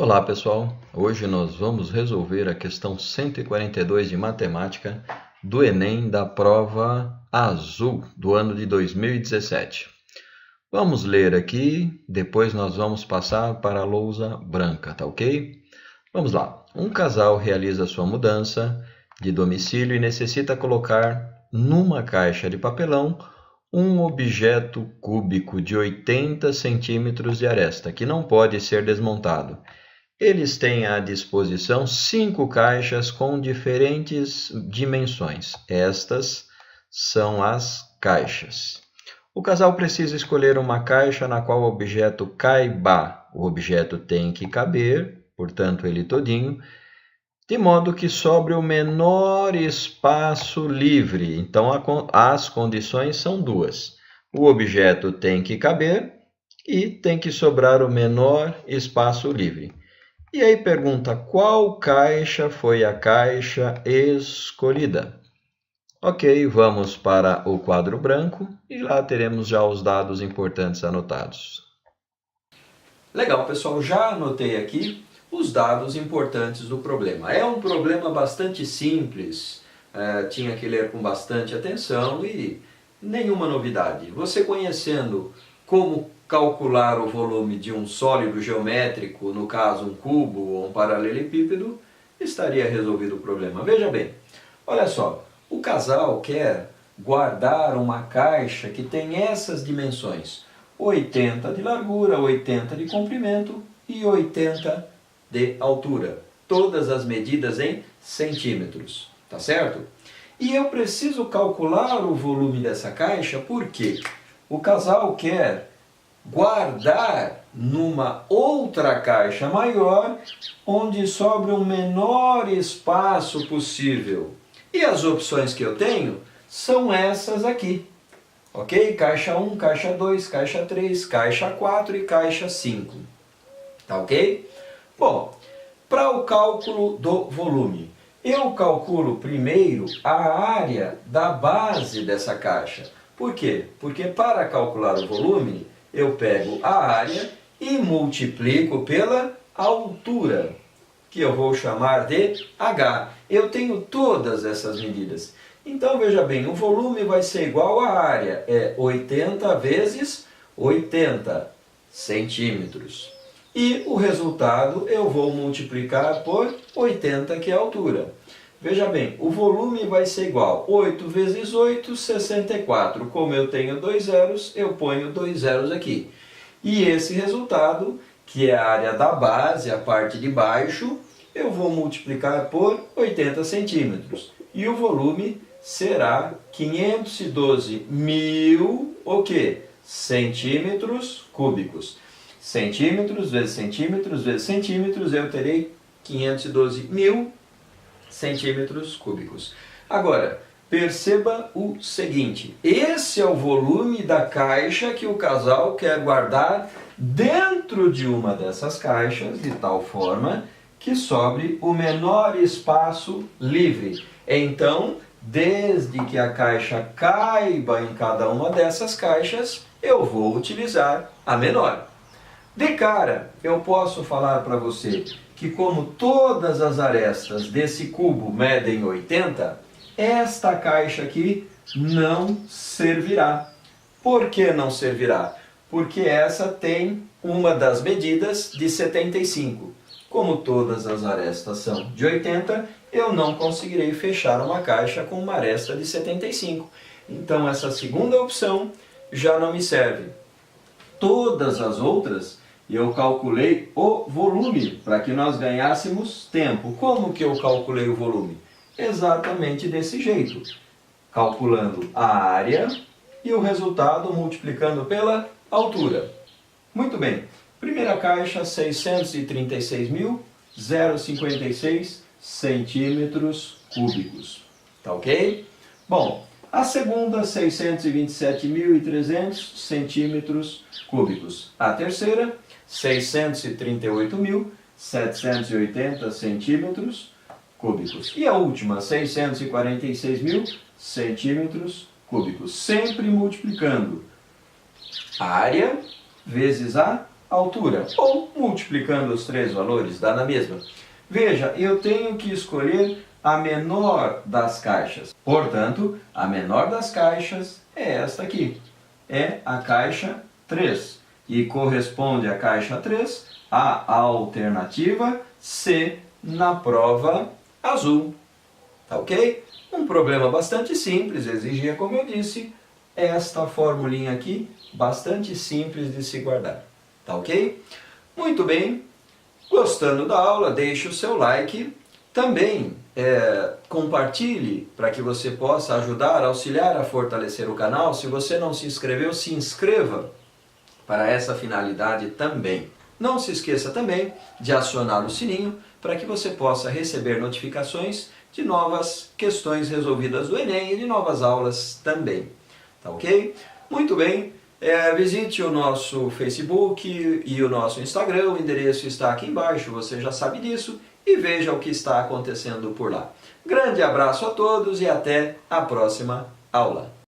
Olá pessoal, hoje nós vamos resolver a questão 142 de matemática do Enem da prova azul do ano de 2017. Vamos ler aqui, depois nós vamos passar para a lousa branca, tá ok? Vamos lá. Um casal realiza sua mudança de domicílio e necessita colocar numa caixa de papelão um objeto cúbico de 80 centímetros de aresta, que não pode ser desmontado. Eles têm à disposição 5 caixas com diferentes dimensões. Estas são as caixas. O casal precisa escolher uma caixa na qual o objeto caiba. O objeto tem que caber, portanto, ele todinho, de modo que sobre o menor espaço livre. Então, as condições são duas. O objeto tem que caber e tem que sobrar o menor espaço livre. E aí pergunta, qual caixa foi a caixa escolhida? Ok, vamos para o quadro branco e lá teremos já os dados importantes anotados. Legal, pessoal, já anotei aqui os dados importantes do problema. É um problema bastante simples, tinha que ler com bastante atenção e nenhuma novidade. Você conhecendo como calcular o volume de um sólido geométrico, no caso um cubo ou um paralelepípedo, estaria resolvido o problema. Veja bem, olha só, o casal quer guardar uma caixa que tem essas dimensões, 80 de largura, 80 de comprimento e 80 de altura. Todas as medidas em centímetros, tá certo? E eu preciso calcular o volume dessa caixa porque o casal quer guardar numa outra caixa maior, onde sobra o menor espaço possível. E as opções que eu tenho são essas aqui. Ok? Caixa 1, caixa 2, caixa 3, caixa 4 e caixa 5. Tá ok? Bom, para o cálculo do volume, eu calculo primeiro a área da base dessa caixa. Por quê? Porque para calcular o volume, eu pego a área e multiplico pela altura, que eu vou chamar de H. Eu tenho todas essas medidas. Então, veja bem, o volume vai ser igual à área, é 80 vezes 80 centímetros. E o resultado eu vou multiplicar por 80, que é a altura. Veja bem, o volume vai ser igual 8 vezes 8, 64. Como eu tenho dois zeros, eu ponho dois zeros aqui. E esse resultado, que é a área da base, a parte de baixo, eu vou multiplicar por 80 centímetros. E o volume será 512 mil, o quê? Centímetros cúbicos. Centímetros vezes centímetros vezes centímetros, eu terei 512 mil centímetros cúbicos. Agora, perceba o seguinte, esse é o volume da caixa que o casal quer guardar dentro de uma dessas caixas, de tal forma que sobre o menor espaço livre. Então, desde que a caixa caiba em cada uma dessas caixas, eu vou utilizar a menor. De cara, eu posso falar para você que como todas as arestas desse cubo medem 80, esta caixa aqui não servirá. Por que não servirá? Porque essa tem uma das medidas de 75. Como todas as arestas são de 80, eu não conseguirei fechar uma caixa com uma aresta de 75. Então essa segunda opção já não me serve. Todas as outras eu calculei o volume para que nós ganhássemos tempo. Como que eu calculei o volume? Exatamente desse jeito. Calculando a área e o resultado multiplicando pela altura. Muito bem. Primeira caixa, 636.056 centímetros cúbicos. Tá ok? Bom, a segunda, 627.300 centímetros cúbicos. A terceira, 638.780 centímetros cúbicos. E a última, 646.000 centímetros cúbicos. Sempre multiplicando a área vezes a altura. Ou multiplicando os três valores, dá na mesma. Veja, eu tenho que escolher a menor das caixas. Portanto, a menor das caixas é esta aqui. É a caixa 3. E corresponde à caixa 3 a alternativa C na prova azul. Tá ok? Um problema bastante simples, exigia, como eu disse, esta formulinha aqui, bastante simples de se guardar. Tá ok? Muito bem. Gostando da aula, deixe o seu like. Também compartilhe para que você possa ajudar, auxiliar a fortalecer o canal. Se você não se inscreveu, se inscreva para essa finalidade também. Não se esqueça também de acionar o sininho para que você possa receber notificações de novas questões resolvidas do Enem e de novas aulas também. Tá ok? Muito bem. Visite o nosso Facebook e o nosso Instagram, o endereço está aqui embaixo, você já sabe disso, e veja o que está acontecendo por lá. Grande abraço a todos e até a próxima aula.